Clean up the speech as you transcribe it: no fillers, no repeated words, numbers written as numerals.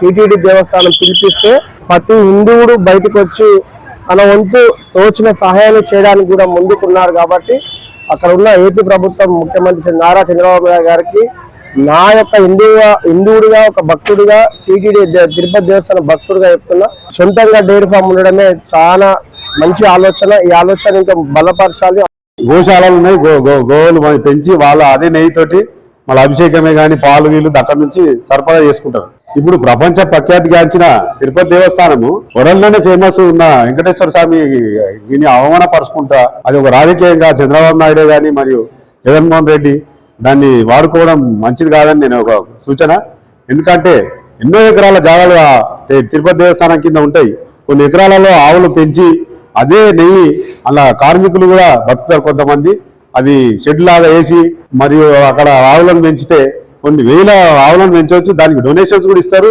TTD దేవస్థానం పిలిపిస్తే ప్రతి హిందువుడు బయటకు వచ్చి తన వంతు తోచిన సహాయాలు చేయడానికి కూడా ముందుకున్నారు. కాబట్టి అక్కడ ఉన్న ఏపీ ప్రభుత్వం ముఖ్యమంత్రి నారా చంద్రబాబు నాయుడు గారికి నా యొక్క హిందువుడిగా ఒక భక్తుడిగా టీటీడీ తిరుపతి దేవస్థానం భక్తుడిగా చెప్తున్నా, సొంతంగా డైరీ ఫామ్ ఉండడమే చాలా మంచి ఆలోచన. ఈ ఆలోచన ఇంకా బలపరచాలి. గోశాలలు ఉన్నాయి, గోవులు పెంచి వాళ్ళ అదే నెయ్యితోటి మళ్ళీ అభిషేకమే కానీ పాలు వీళ్ళు అక్కడ నుంచి సరఫరా చేసుకుంటారు. ఇప్పుడు ప్రపంచ ప్రఖ్యాతిగాంచిన తిరుపతి దేవస్థానము వరల్డ్లోనే ఫేమస్ ఉన్న వెంకటేశ్వర స్వామి దీన్ని అవమానపరుచుకుంటా అది ఒక రాజకీయంగా చంద్రబాబు నాయుడే కానీ మరియు జగన్మోహన్ రెడ్డి దాన్ని వాడుకోవడం మంచిది కాదని నేను ఒక సూచన. ఎందుకంటే ఎన్నో ఎకరాల జాగాలు తిరుపతి దేవస్థానం కింద ఉంటాయి. కొన్ని ఎకరాలలో ఆవులు పెంచి అదే నెయ్యి అలా కార్మికులు కూడా బతుకుతారు కొంతమంది. అది షెడ్ లాగా వేసి మరియు అక్కడ ఆవులను పెంచితే కొన్ని వేల ఆవులను పెంచవచ్చు. దానికి డొనేషన్స్ కూడా ఇస్తారు.